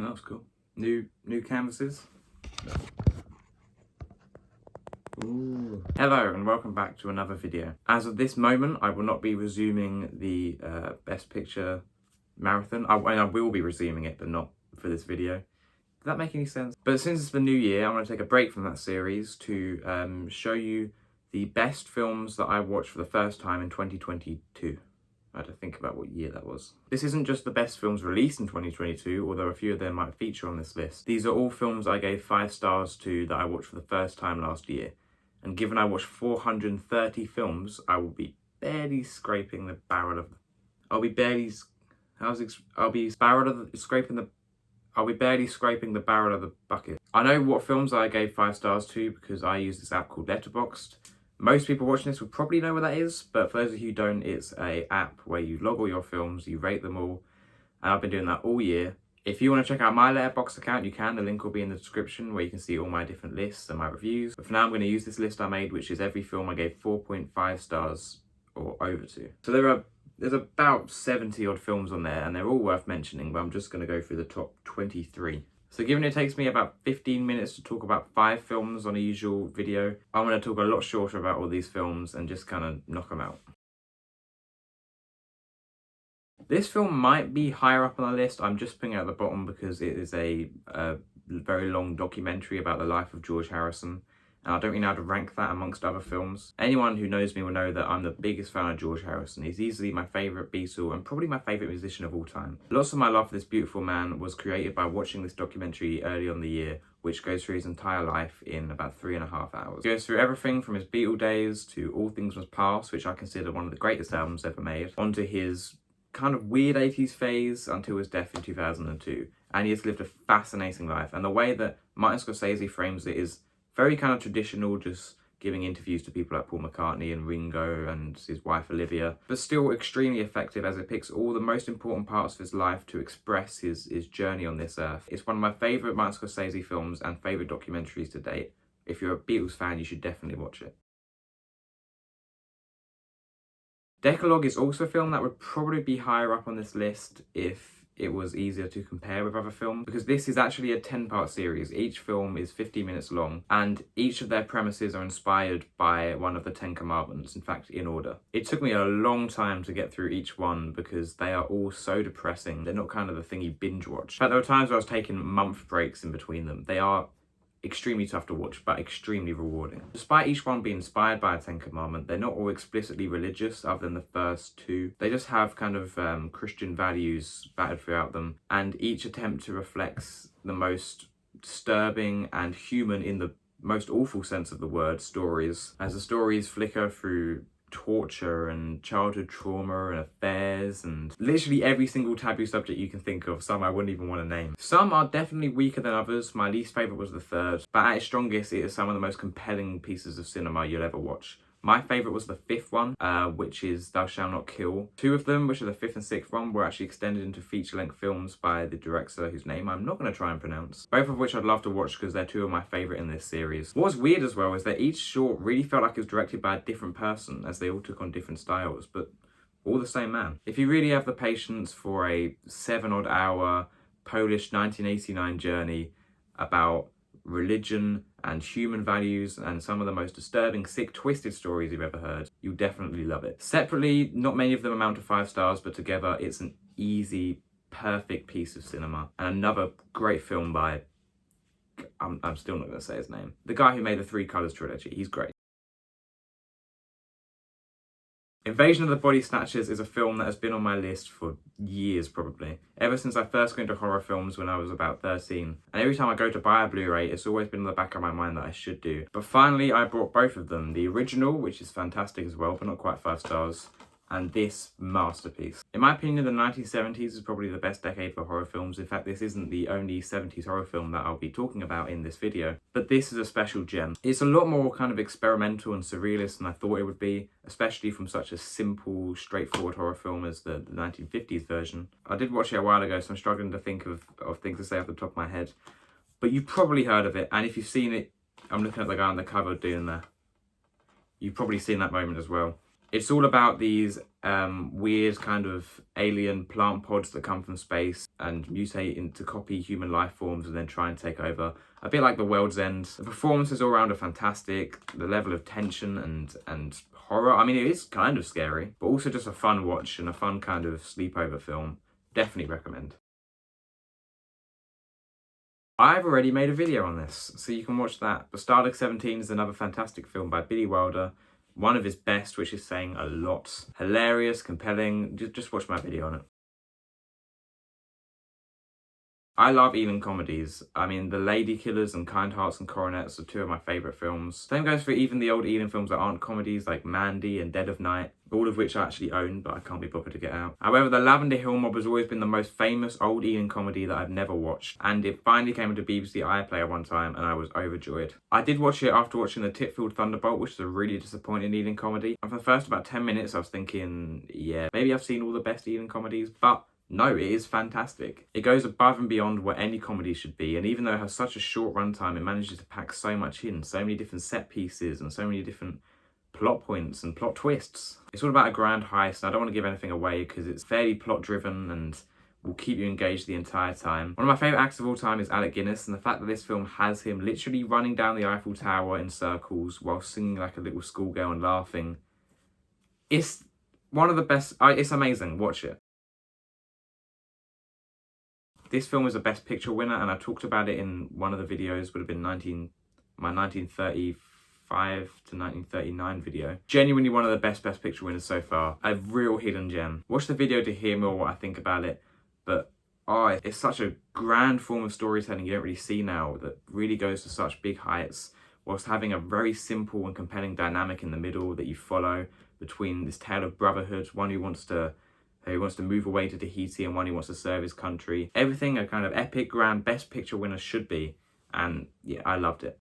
that was cool. New canvases. Ooh. Hello and welcome back to another video. As of this moment, I will not be resuming the Best Picture marathon. I will be resuming it, but not for this video. Does that make any sense? But since it's the new year, I'm going to take a break from that series to show you the best films that I watched for the first time in 2022. I had to think about what year that was. This isn't just the best films released in 2022, although a few of them might feature on this list. These are all films I gave 5 stars to that I watched for the first time last year. And given I watched 430 films, I will be barely scraping the barrel of... I'll be barely scraping the barrel of the bucket. I know what films I gave 5 stars to because I use this app called Letterboxd. Most people watching this will probably know what that is, but for those of you who don't, it's an app where you log all your films, you rate them all, and I've been doing that all year. If you want to check out my Letterboxd account, you can. The link will be in the description where you can see all my different lists and my reviews. But for now, I'm going to use this list I made, which is every film I gave 4.5 stars or over to. So there's about 70 odd films on there, and they're all worth mentioning, but I'm just going to go through the top 23. So given it takes me about 15 minutes to talk about 5 films on a usual video, I'm going to talk a lot shorter about all these films and just kind of knock them out. This film might be higher up on the list. I'm just putting it at the bottom because it is a very long documentary about the life of George Harrison. And I don't really know how to rank that amongst other films. Anyone who knows me will know that I'm the biggest fan of George Harrison. He's easily my favourite Beatle and probably my favourite musician of all time. Lots of my love for this beautiful man was created by watching this documentary early on in the year, which goes through his entire life in about 3.5 hours. It goes through everything from his Beatle days to All Things Must Pass, which I consider one of the greatest albums ever made, onto his kind of weird 80s phase until his death in 2002. And he has lived a fascinating life. And the way that Martin Scorsese frames it is very kind of traditional, just giving interviews to people like Paul McCartney and Ringo and his wife Olivia, but still extremely effective as it picks all the most important parts of his life to express his journey on this earth. It's one of my favourite Martin Scorsese films and favourite documentaries to date. If you're a Beatles fan, you should definitely watch it. Dekalog is also a film that would probably be higher up on this list if it was easier to compare with other films, because this is actually a 10-part series. Each film is 50 minutes long, and each of their premises are inspired by one of the 10 commandments, in fact, in order. It took me a long time to get through each one because they are all so depressing. They're not kind of the thing you binge watch. In fact, there were times where I was taking month breaks in between them. They are extremely tough to watch, but extremely rewarding. Despite each one being inspired by a 10 commandment, they're not all explicitly religious other than the first 2. They just have kind of Christian values battered throughout them, and each attempt to reflect the most disturbing and human, in the most awful sense of the word, stories. As the stories flicker through torture and childhood trauma and affairs and literally every single taboo subject you can think of, some I wouldn't even want to name. Some are definitely weaker than others. My least favourite was the 3rd, but at its strongest it is some of the most compelling pieces of cinema you'll ever watch. My favourite was the 5th one, which is Thou Shalt Not Kill. 2 of them, which are the 5th and 6th one, were actually extended into feature-length films by the director whose name I'm not going to try and pronounce. Both of which I'd love to watch because they're 2 of my favourite in this series. What's weird as well is that each short really felt like it was directed by a different person, as they all took on different styles, but all the same man. If you really have the patience for a 7-odd hour Polish 1989 journey about religion and human values and some of the most disturbing, sick, twisted stories you've ever heard, you'll definitely love it. Separately, not many of them amount to 5 stars, but together it's an easy, perfect piece of cinema. And another great film by, I'm still not going to say his name, the guy who made the 3 Colours trilogy. He's great. Invasion of the Body Snatchers is a film that has been on my list for years, probably. Ever since I first got into horror films when I was about 13. And every time I go to buy a Blu-ray, it's always been in the back of my mind that I should do. But finally, I bought both of them. The original, which is fantastic as well, but not quite 5 stars. And this masterpiece. In my opinion, the 1970s is probably the best decade for horror films. In fact, this isn't the only 70s horror film that I'll be talking about in this video, but this is a special gem. It's a lot more kind of experimental and surrealist than I thought it would be, especially from such a simple, straightforward horror film as the 1950s version. I did watch it a while ago, so I'm struggling to think of things to say off the top of my head, but you've probably heard of it, and if you've seen it, I'm looking at the guy on the cover doing that. You've probably seen that moment as well. It's all about these weird kind of alien plant pods that come from space and mutate into copy human life forms and then try and take over. A bit like The World's End. The performances all around are fantastic. The level of tension and horror. I mean, it is kind of scary, but also just a fun watch and a fun kind of sleepover film. Definitely recommend. I've already made a video on this, so you can watch that. But Stalag 17 is another fantastic film by Billy Wilder. One of his best, which is saying a lot. Hilarious, compelling. Just watch my video on it. I love Ealing comedies. I mean, The Lady Killers and Kind Hearts and Coronets are two of my favourite films. Same goes for even the old Ealing films that aren't comedies, like Mandy and Dead of Night, all of which I actually own, but I can't be bothered to get out. However, The Lavender Hill Mob has always been the most famous old Ealing comedy that I've never watched, and it finally came into BBC iPlayer one time, and I was overjoyed. I did watch it after watching The Titfield Thunderbolt, which is a really disappointing Ealing comedy, and for the first about 10 minutes I was thinking, yeah, maybe I've seen all the best Ealing comedies, but no, it is fantastic. It goes above and beyond what any comedy should be, and even though it has such a short runtime, it manages to pack so much in, so many different set pieces and so many different plot points and plot twists. It's all about a grand heist, and I don't want to give anything away because it's fairly plot driven and will keep you engaged the entire time. One of my favourite actors of all time is Alec Guinness, and the fact that this film has him literally running down the Eiffel Tower in circles while singing like a little schoolgirl and laughing, it's one of the best. It's amazing. Watch it. This film was a Best Picture winner, and I talked about it in one of the videos, would have been my 1935 to 1939 video. Genuinely one of the best Picture winners so far. A real hidden gem. Watch the video to hear more what I think about it, but it's such a grand form of storytelling you don't really see now that really goes to such big heights whilst having a very simple and compelling dynamic in the middle that you follow between this tale of brotherhood, one who wants to move away to Tahiti and one who wants to serve his country. Everything a kind of epic, grand, Best Picture winner should be. And yeah, I loved it.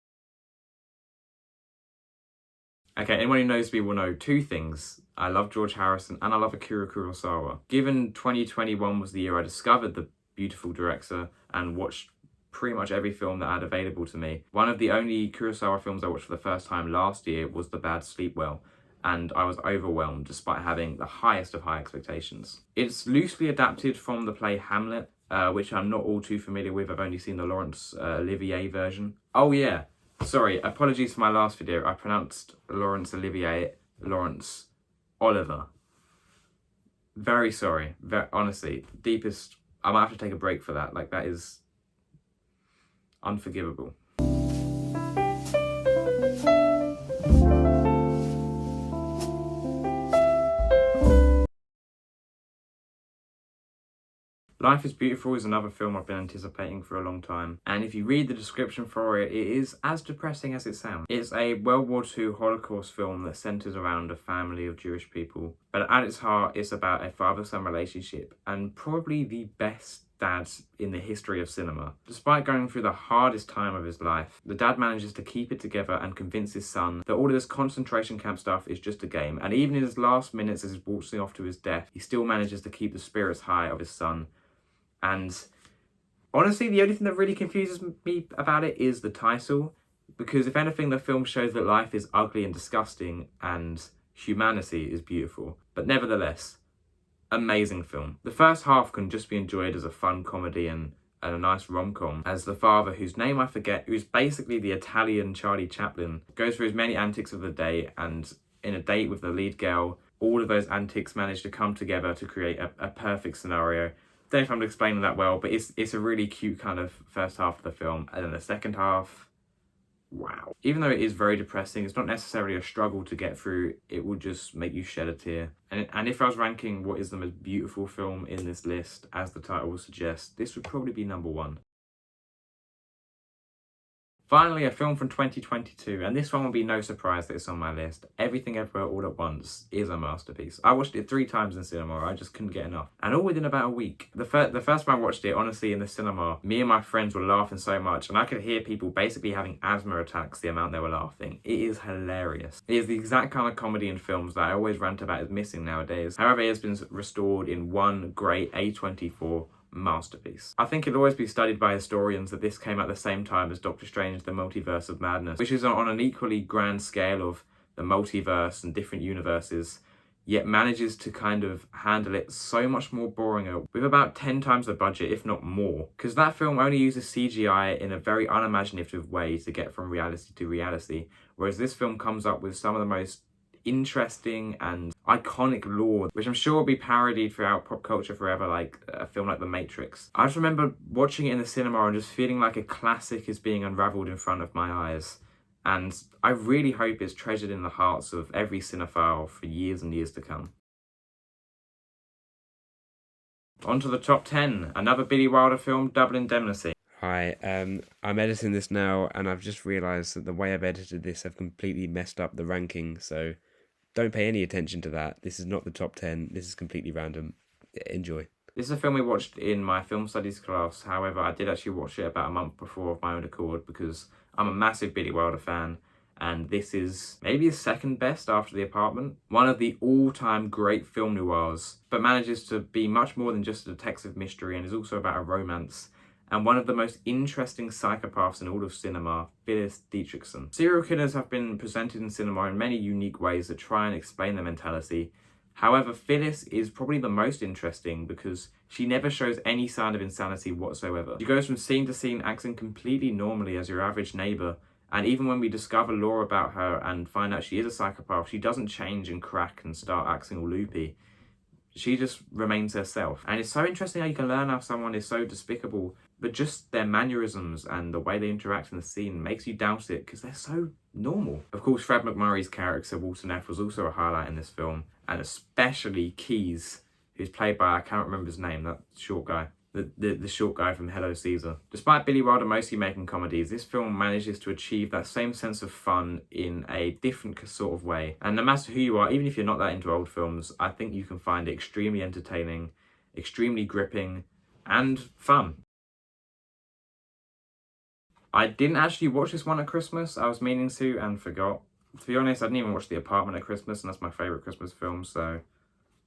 Okay, anyone who knows me will know two things. I love George Harrison and I love Akira Kurosawa. Given 2021 was the year I discovered the beautiful director and watched pretty much every film that I had available to me, one of the only Kurosawa films I watched for the first time last year was The Bad Sleep Well, and I was overwhelmed despite having the highest of high expectations. It's loosely adapted from the play Hamlet, which I'm not all too familiar with. I've only seen the Laurence Olivier version. Oh yeah, sorry, apologies for my last video. I pronounced Laurence Olivier, Laurence Oliver. Very sorry, honestly, deepest, I might have to take a break for that. Like, that is unforgivable. Life is Beautiful is another film I've been anticipating for a long time, and if you read the description for it, it is as depressing as it sounds. It's a World War II Holocaust film that centres around a family of Jewish people, but at its heart it's about a father-son relationship and probably the best dad in the history of cinema. Despite going through the hardest time of his life, the dad manages to keep it together and convince his son that all of this concentration camp stuff is just a game, and even in his last minutes as he's waltzing off to his death, he still manages to keep the spirits high of his son. And honestly, the only thing that really confuses me about it is the title, because if anything, the film shows that life is ugly and disgusting and humanity is beautiful. But nevertheless, amazing film. The first half can just be enjoyed as a fun comedy and a nice rom-com, as the father, whose name I forget, who's basically the Italian Charlie Chaplin, goes through his many antics of the day, and in a date with the lead girl, all of those antics manage to come together to create a perfect scenario. Don't know if I'm explaining that well, but it's a really cute kind of first half of the film, and then the second half, wow. Even though it is very depressing, it's not necessarily a struggle to get through. It will just make you shed a tear. And if I was ranking what is the most beautiful film in this list, as the title will suggest, this would probably be number one. Finally, a film from 2022, and this one will be no surprise that it's on my list. Everything Everywhere All at Once is a masterpiece. I watched it 3 times in cinema, I just couldn't get enough. And all within about a week. The first time I watched it, honestly, in the cinema, me and my friends were laughing so much, and I could hear people basically having asthma attacks the amount they were laughing. It is hilarious. It is the exact kind of comedy in films that I always rant about is missing nowadays. However, it has been restored in one great A24 masterpiece. I think it'll always be studied by historians that this came at the same time as Doctor Strange: The Multiverse of Madness, which is on an equally grand scale of the multiverse and different universes. yet manages to kind of handle it so much more boring with about 10 times the budget, if not more. Because that film only uses CGI in a very unimaginative way to get from reality to reality, whereas this film comes up with some of the most interesting and iconic lore, which I'm sure will be parodied throughout pop culture forever, like a film like The Matrix. I just remember watching it in the cinema and just feeling like a classic is being unraveled in front of my eyes. And I really hope it's treasured in the hearts of every cinephile for years and years to come. On to the top 10. Another Billy Wilder film, Double Indemnity. Hi, I'm editing this now, and I've just realised that the way I've edited this, I've completely messed up the ranking, so don't pay any attention to that. This is not the top 10. This is completely random. Enjoy. This is a film we watched in my film studies class. However, I did actually watch it about a month before of my own accord because I'm a massive Billy Wilder fan, and this is maybe his second best after The Apartment. One of the all-time great film noirs, but manages to be much more than just a detective mystery and is also about a romance. And one of the most interesting psychopaths in all of cinema, Phyllis Dietrichson. Serial killers have been presented in cinema in many unique ways that try and explain their mentality. However, Phyllis is probably the most interesting because she never shows any sign of insanity whatsoever. She goes from scene to scene acting completely normally as your average neighbour, and even when we discover lore about her and find out she is a psychopath, she doesn't change and crack and start acting all loopy. She just remains herself. And it's so interesting how you can learn how someone is so despicable, but just their mannerisms and the way they interact in the scene makes you doubt it because they're so normal. Of course, Fred McMurray's character, Walter Neff, was also a highlight in this film, and especially Keyes, who's played by, I can't remember his name, that short guy. The short guy from Hello Caesar. Despite Billy Wilder mostly making comedies, this film manages to achieve that same sense of fun in a different sort of way. And no matter who you are, even if you're not that into old films, I think you can find it extremely entertaining, extremely gripping, and fun. I didn't actually watch this one at Christmas. I was meaning to and forgot. To be honest, I didn't even watch The Apartment at Christmas, and that's my favourite Christmas film, so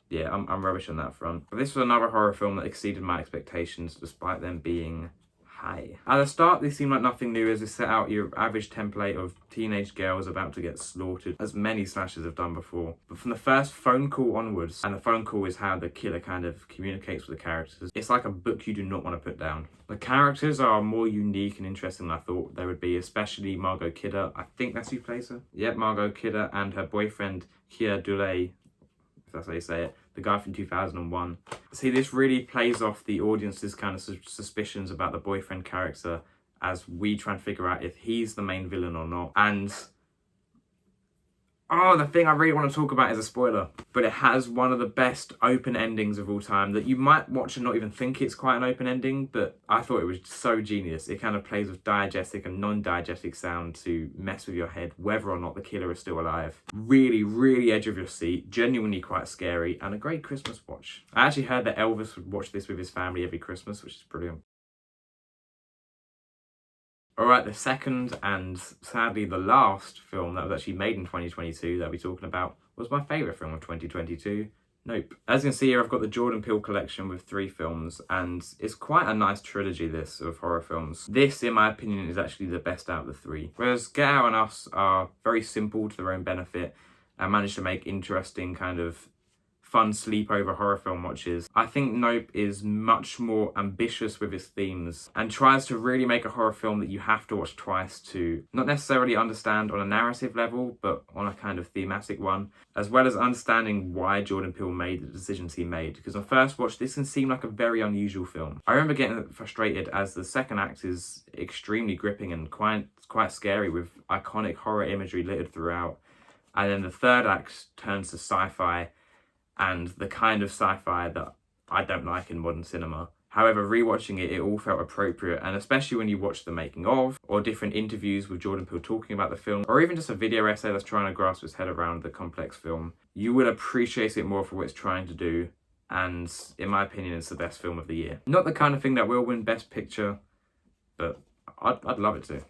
yeah, I'm rubbish on that front. But this was another horror film that exceeded my expectations despite them being high. At the start, they seem like nothing new as they set out your average template of teenage girls about to get slaughtered, as many slashers have done before. But from the first phone call onwards, and the phone call is how the killer kind of communicates with the characters, it's like a book you do not want to put down. The characters are more unique and interesting than I thought they would be, especially Margot Kidder. I think that's who plays her. Yep, Margot Kidder and her boyfriend, Keir Dullea, if that's how you say it, the guy from 2001. See, this really plays off the audience's kind of suspicions about the boyfriend character as we try and figure out if he's the main villain or not. And oh, the thing I really want to talk about is a spoiler, but it has one of the best open endings of all time that you might watch and not even think it's quite an open ending, but I thought it was so genius. It kind of plays with diegetic and non-diegetic sound to mess with your head whether or not the killer is still alive. Really, really edge of your seat, genuinely quite scary, and a great Christmas watch. I actually heard that Elvis would watch this with his family every Christmas, which is brilliant. Alright, the second and sadly the last film that was actually made in 2022 that I'll be talking about was my favourite film of 2022, Nope. As you can see here, I've got the Jordan Peele collection with 3 films, and it's quite a nice trilogy, this, of horror films. This, in my opinion, is actually the best out of the 3. Whereas Get Out and Us are very simple to their own benefit and manage to make interesting kind of fun sleepover horror film watches. I think Nope is much more ambitious with its themes and tries to really make a horror film that you have to watch twice to not necessarily understand on a narrative level, but on a kind of thematic one, as well as understanding why Jordan Peele made the decisions he made. Because on first watch, this can seem like a very unusual film. I remember getting frustrated as the second act is extremely gripping and quite scary with iconic horror imagery littered throughout. And then the third act turns to sci-fi, and the kind of sci-fi that I don't like in modern cinema. However, rewatching it, it all felt appropriate, and especially when you watch the making of, or different interviews with Jordan Peele talking about the film, or even just a video essay that's trying to grasp its head around the complex film, you will appreciate it more for what it's trying to do, and in my opinion, it's the best film of the year. Not the kind of thing that will win Best Picture, but I'd love it to.